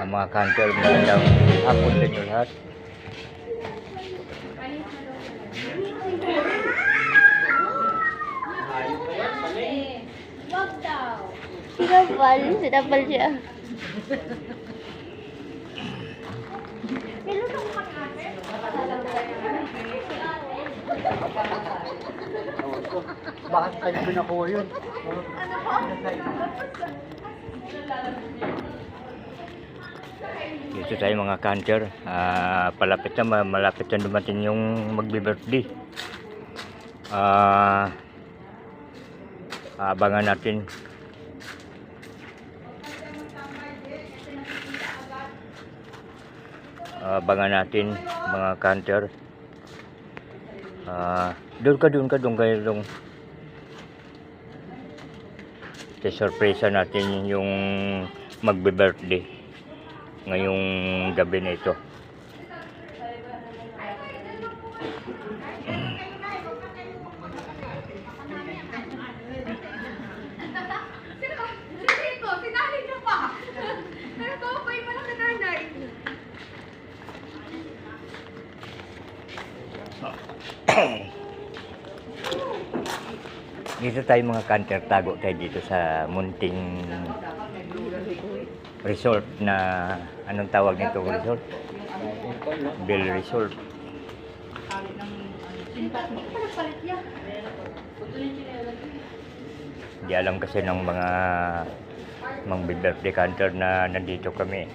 Mga kanter, magandang hapon sa inyo lahat. Sinapal siya. Bakit kayo pinakuha yun? Dito tayo mga kanter, malapit na dumating yung magbi-birthday. Abangan natin. Mga kanter. Doon kayo. Surpresa natin yung magbe-birthday ngayong gabi na ito. Dito tayo mga kanter, tago tayo dito sa munting resort na anong tawag nito resort? Bell Resort. Hindi alam kasi ng mga birthday kanter na nandito kami.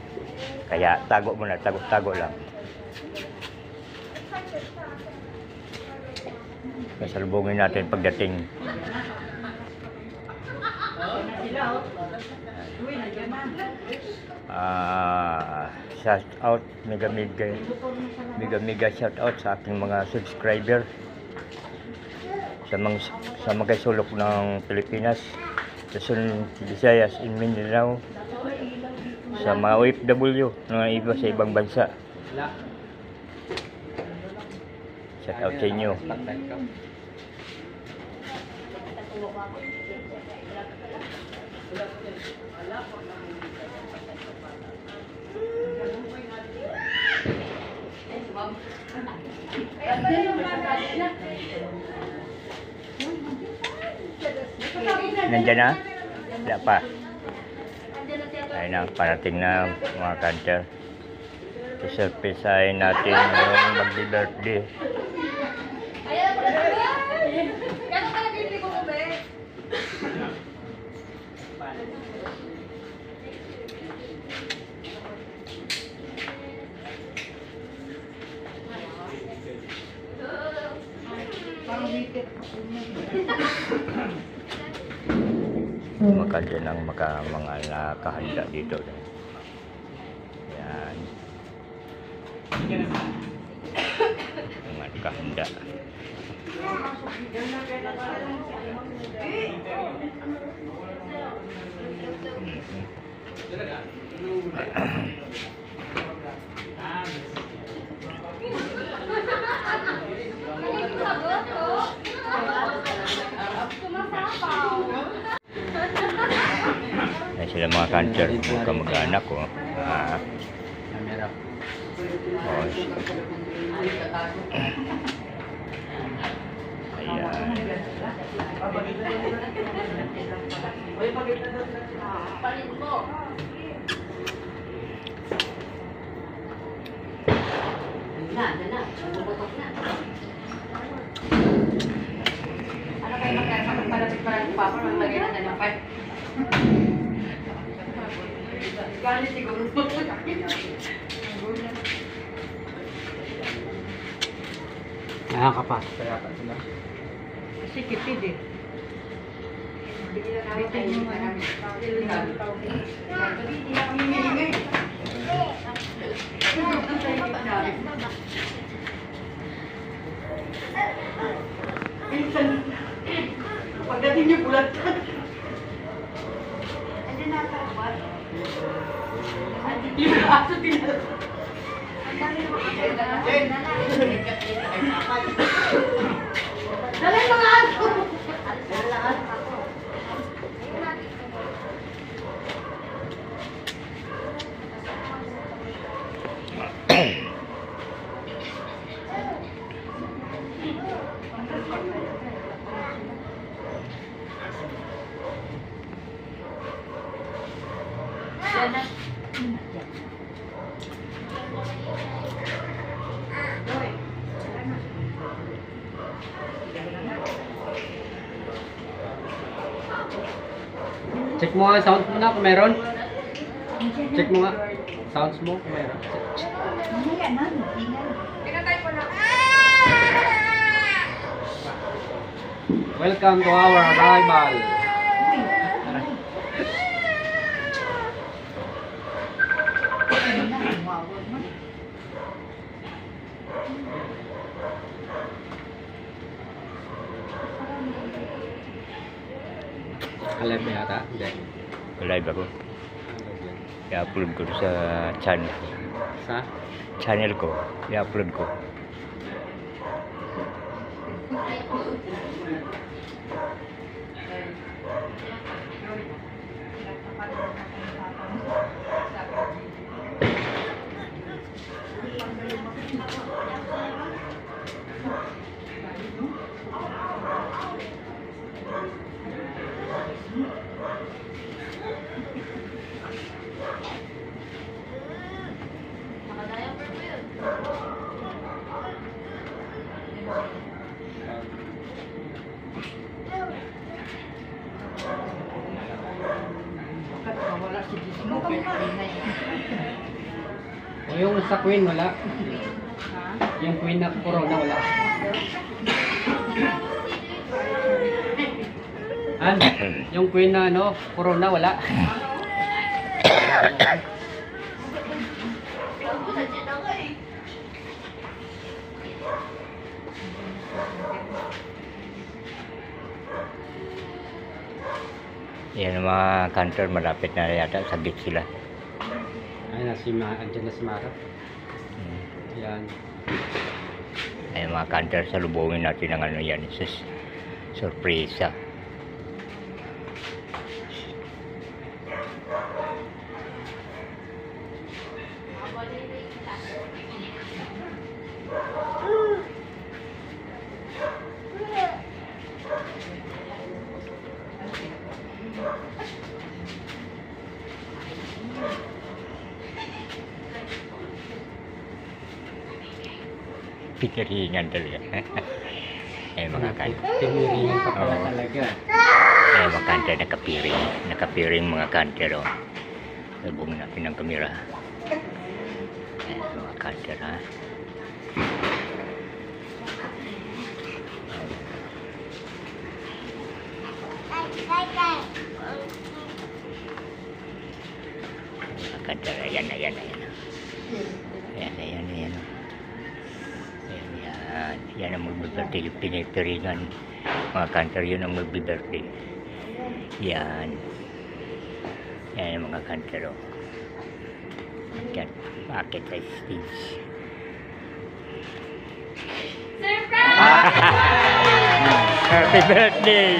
Kaya tago muna, tago lang. Kasalubungin natin pagdating. Shout out, mega shout out sa aking mga subscriber sa mga sulok ng Pilipinas, Luzon, Visayas, in Mindanao, sa mga OFW na iba sa ibang bansa. Shout out sa inyo. Nandiyan na? Wala pa. Ayun na, parating na mga kanter. Isurpresahin natin yung magbi-birthday. Makadyan ang mga nakahanda dito. Yan. Mga nakahanda. Ay sila mga kanter, mga kamag-anak ko. Ayan. Ano kayo magkakapagpalapit para ni Papa maglagay na ng fight? Galit siguro. Nakakapasok kaya pa sila. Kasi kitid eh. Bitin mo nga. Pagdating niyo bulat ka. Andiyan na ako ba? Yung aso tinatapos. Dalhin mga aso! Yan na. Check mo nga sounds mo na kung meron. Check mo nga sounds mo kung meron. Pinatay ko na. Welcome to our arrival. Alive na yata? Hindi. Live ako. Alive yan. I-upload ko sa channel. Sa? Channel ko. I-upload ko. Nakadiaper mo yun. O yung sa queen wala. Yung queen na corona wala. Han? Yung queen na ano, corona wala. Yan ang mga counter, malapit na yata, sabit sila. Ay na si andyan na si Mara. Yan. Ay mga counter, salubungin natin ng ano yan, sorpresa. Pinaringan talaga. Ay mga counter. Tiniringan pa pala Oo. talaga. Ay mga counter, nakapiring. Nakapiring mga counter, oh. Salubungin natin ng kamera. Ay mga counter, ha. Mga counter, ayan, ayan, ayan. Ayan, ayan, ayan. Ayan, yan. Yan ang mag-birthday. Pinipiringan. Mga counter, yun ang mag-birthday. Yan. Yan ang mga counter, oh. Yan. Bakit sa stage? Happy birthday!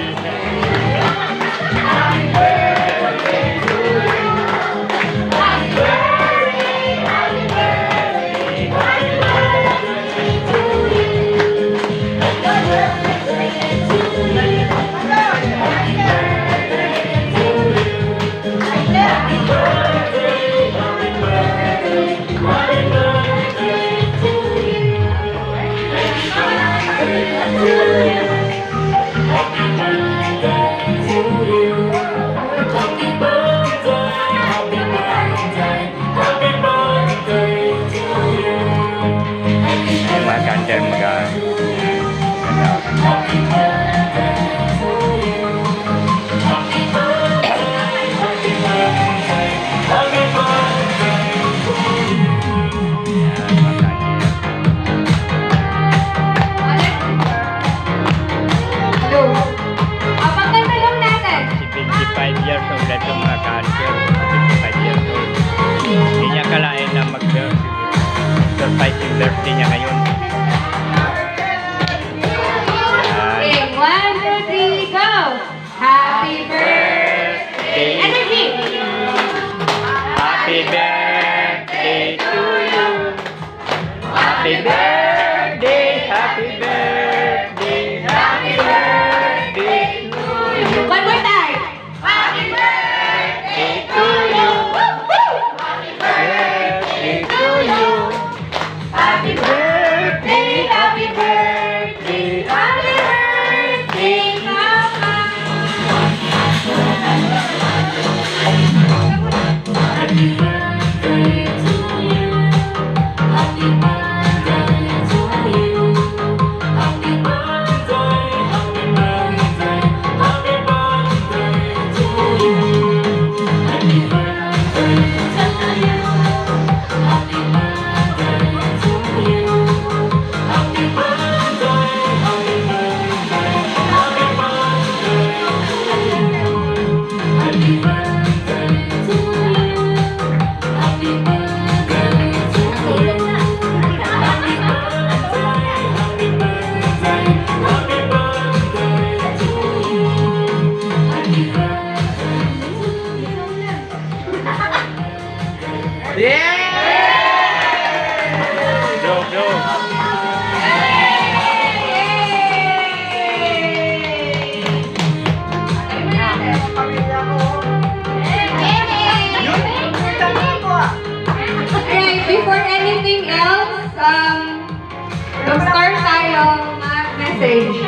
Mag-start tayo mag-message.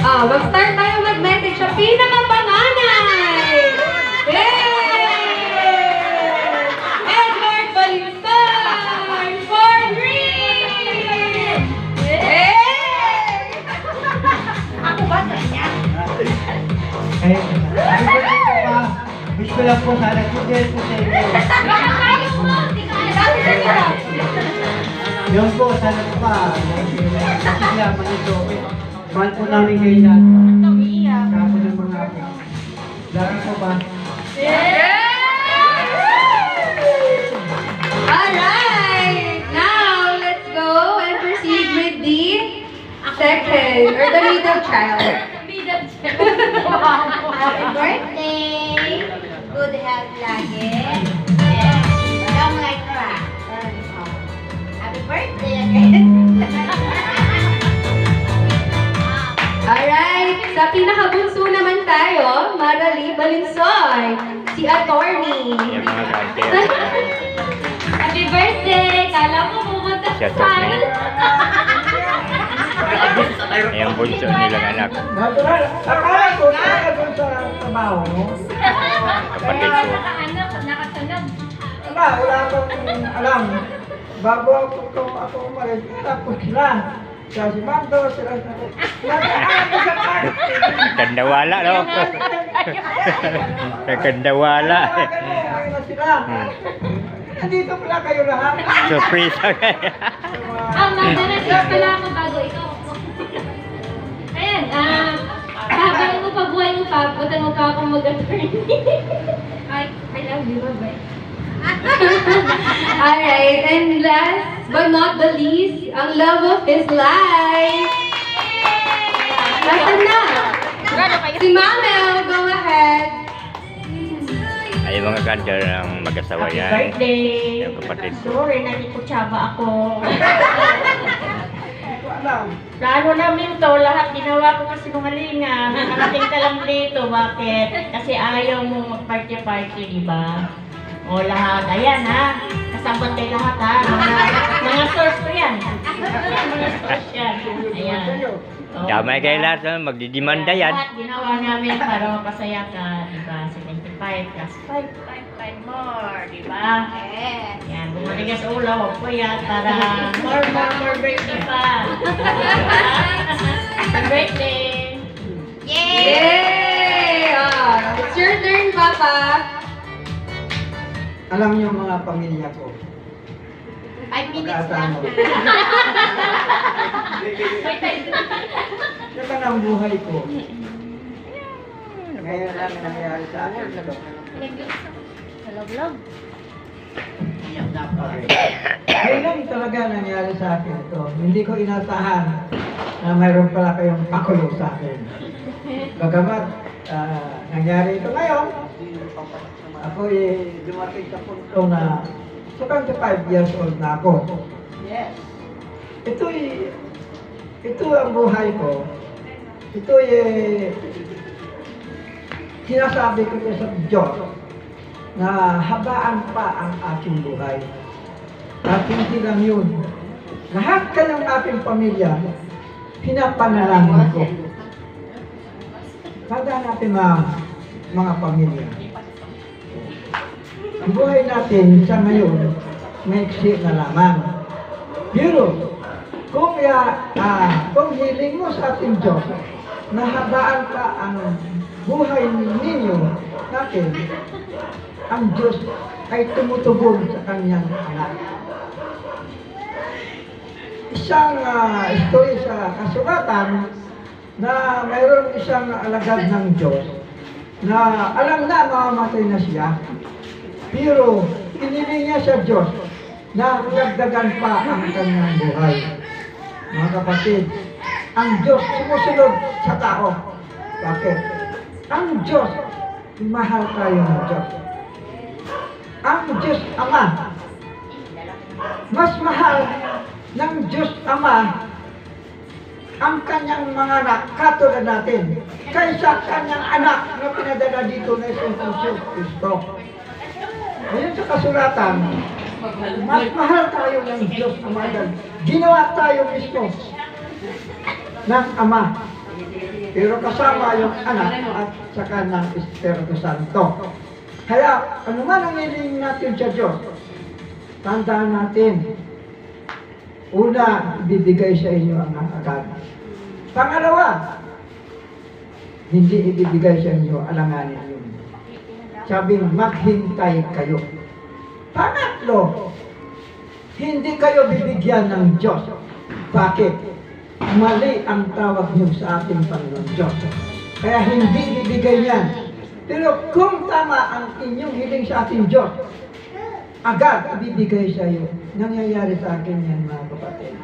Mag-start tayo mag-message sa pinakapanganay! Yay! Edward Balinson for green! Yay! Ako ba sa niya? Wish ko lang po sana good po sa inyo. Yun po, sana po pa. Sila, manito. Mahal po namin kayo lahat. Kaya po ng mga apo. Lagi po ba? Alright! Now, let's go and proceed with the second, or the middle child. Happy birthday! Good health lagi. Long life pa. Happy birthday again. Alright, sa pinakabunso naman tayo, Marali Balinsoy, si attorney. Yung mga grandparents. Happy birthday! Kala mo pumunta Si attorney. Yung bunso nilang anak. Natural. Akala ko, nakakagod sa trabaho mo. Kapatid ko. Nakasunod. Wala akong alam. Bago ako umalis, tapos sila. Sa si Mando, sila sa ako. Sa party. Kandawala, no? Kandawala. Ayun na sila. Nandito pala kayo lahat. Surprise. Mag-message pala ako bago ikaw. Ayan, habang mo pa buhay mo pa, butan mo pa akong mag-attorney. I love you, bye-bye. Alright, and last but not the least, ang love of his life. Nasaan na? Si Mamel, go ahead. Ay, yung mga ganda ng mag-asawa yan. Birthday! Yung kapatid ko. Sorry, nakikutsaba ako. Alam. Plano namin to, lahat ginawa ko kasi sinungalingan. Nakarating ka lang dito, bakit? Kasi ayaw mo mag-party-party, di ba? O lahat, ayan ha. Kasabot kayo lahat ha. Mga source ko yan. Mga source yan. Ayan. O, Damay kayo lahat, no? Magdidimanda yan. Lahat ginawa namin para mapasaya ka, di ba? 75 plus 5 more, di ba? Yan, bumalik ka sa ulo, huwag po yan para more birthday pa. Happy birthday! Yay! It's your turn, Papa. Alam niyo mga pamilya ko. 5 minutes lang. Saka ng buhay ko. Ngayon lang nangyayari sa akin. Log-log. Okay. Ngayon lang talaga nangyari sa akin ito. Hindi ko inasahan na mayroon pala kayong pakulo sa akin. Bagamat nangyari ito ngayon, ako dumating sa punto na 75 years old na ako. Yes. Ito ang buhay ko. Ito sinasabi ko sa Diyos na habaan pa ang aking buhay. At hindi lang yun. Lahat ka ng aking pamilya, pinapanalangin ko. Kada natin mga pamilya. Ang buhay natin sa ngayon, maiksi na lamang. Pero, kung hiling mo sa ating Diyos, nahabaan pa ang buhay ninyo natin, ang Diyos ay tumutubog sa kanyang anak. Isang story sa kasulatan na mayroon isang alagad ng Diyos na alam na mamamatay na siya. Pero pinili niya sa Diyos na dagdagan pa ang kanyang buhay. Mga kapatid, ang Diyos sumusunod sa tao. Bakit? Ang Diyos, mahal tayo ng Diyos. Ang Diyos Ama, mas mahal ng Diyos Ama ang kanyang mga anak, katulad natin, kaysa kanyang anak na pinadala dito na Isus Kristo. Ngayon sa kasulatan, Mas mahal tayo ng Diyos Ama dahil ginawa tayo mismo ng Ama. Pero kasama yung anak at saka ng Espiritu Santo. Kaya ano man ang hiling natin sa Diyos, tandaan natin, una, ibibigay sa inyo ang agad. Pangalawa, hindi ibibigay sa inyo, alanganin yun. Sabing, maghintay kayo. Pangatlo, hindi kayo bibigyan ng Diyos. Bakit? Mali ang tawag niyo sa ating Panginoon Diyos. Kaya hindi bibigay yan. Pero kung tama ang inyong hiling sa ating Diyos, agad ibibigay sa iyo. Nangyayari sa akin yan, mga kapatid.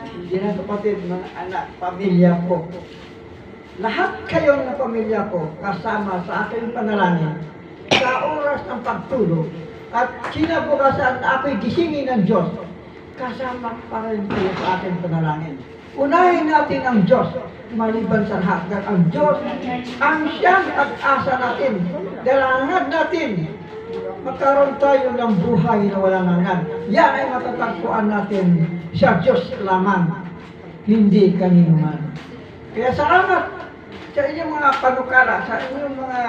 Hindi na kapatid, mga anak, pamilya ko. Lahat kayo na pamilya ko, kasama sa aking panalangin, sa oras ng pagtulog, at kinabukasan ako'y gisingin ng Diyos, kasama pa rin kayo sa aking panalangin. Unahin natin ang Diyos, maliban sa lahat. Dahil ang Diyos, ang siyang pag-asa natin. Dalangan natin. Magkaroon tayo ng buhay na walang hanggan. Yan ay matatagpuan natin sa Diyos lamang, hindi kanino man. Kaya salamat sa inyong mga panukala, sa inyong mga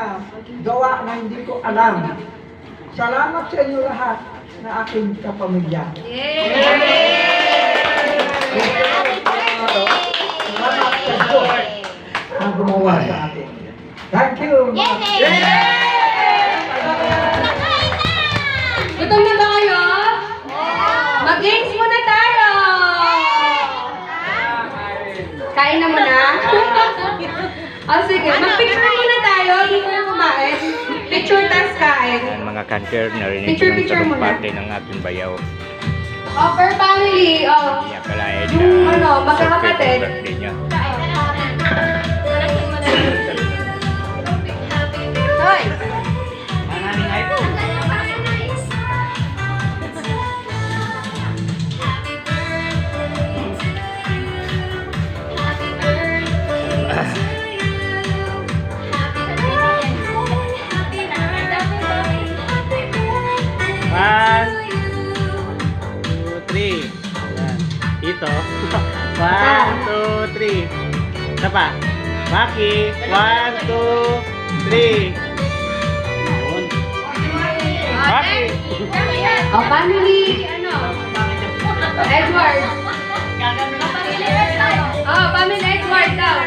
gawa na hindi ko alam. Salamat sa inyo lahat na aking kapamilya. Salamat sa Diyos na gumawa sa atin. Thank you. Gutom na ba kayo? Mag-games muna tayo! Kain na muna? Sige, mag-picture muna tayo before kumain. Picture tas kain. Ang mga kanter, narinig Picture, yung picture muna. talumpati ng aking bayaw. Per family, Hindi akalain na Yung ano, magkakapatid. birthday niya. Hoy! One, two, three. Yan. Ito. 1, 2, 3. Isa pa. Maki. 1, 2, 3. Yun. Maki. Oh, family, ano? Edward. Oh, family Edward daw.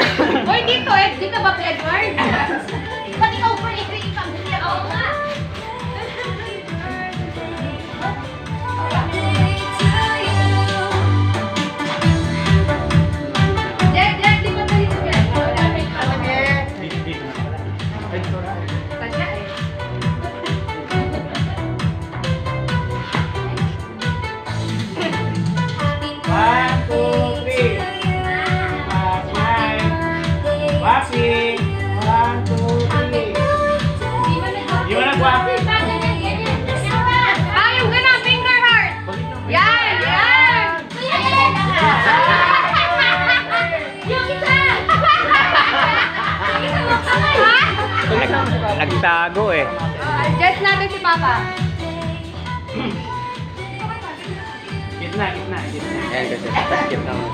Hoy, dito, dito ba kay Edward? Pati ikaw pa rin yung pamilya. Oo nga. Jack, di ba tayo dito, Jack? Sadya eh. One, two, three. Smile. Maki. 1, 2, 3. Di ba nag-wapi? Ah, yung ganun, finger heart. Yan, yan. Yung isa! Nagtago eh. Adjust natin si Papa. Gitna. Ayan kasi basket naman.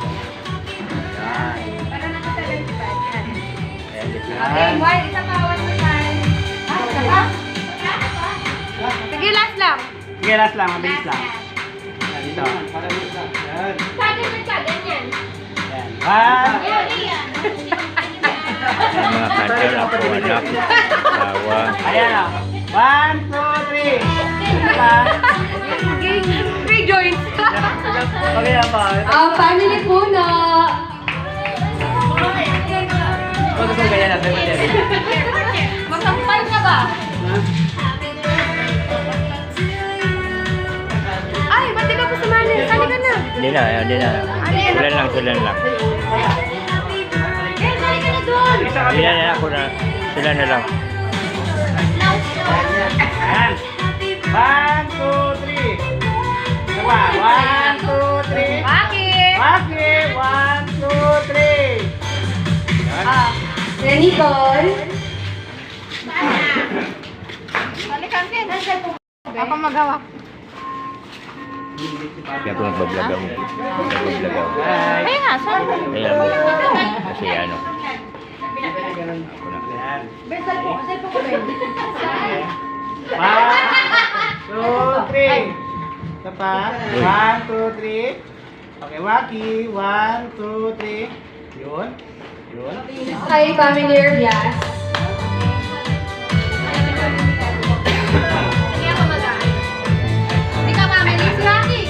Ayan. Para nakasalan si Papa. Ayan, gitna. Okay, one, isa pa, one more time. Isa pa. Sige, last lang. Sige, last lang. Mabilis lang. Yan, dito. Yan. Ganyan. Yan. One. Ayan, mga kanter, ako anak, asawa. Ayan o. 1, 2, 3. Diba? Three joints. Okay na ba? Family puno. Kung gusto mo ganyan natin. Masampal ka ba? Ay, ba't di ka pa sumali? Sali ka na. Hindi na. Sila lang. Hindi na ako na. Sila na lang. Ayan. 1, 2, 3. Diba? 1, 2, 3. Maki. Maki. 1, 2, 3. Nicole. Balikan din. Ako magawa. Kaya ako nagbablog ako. Nagbablog ako. Ay nga, saan? Kaya mo. Kasi ano. Ako na. One, two, three. Tapat. 1, 2, 3. Okay, Waki. 1, 2, 3. Yun. Yun. Hi, family Rias. Hindi ako mag-aan. Hindi ka family. Si Rocky.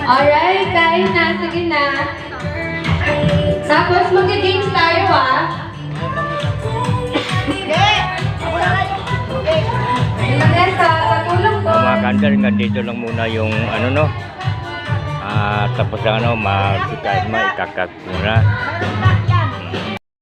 Alright, kain na. Sige na. Tapos mag-games tayo Vanessa, patulong po. Mga kandar, dito lang muna yung ano no. Tapos ano, maikakat muna.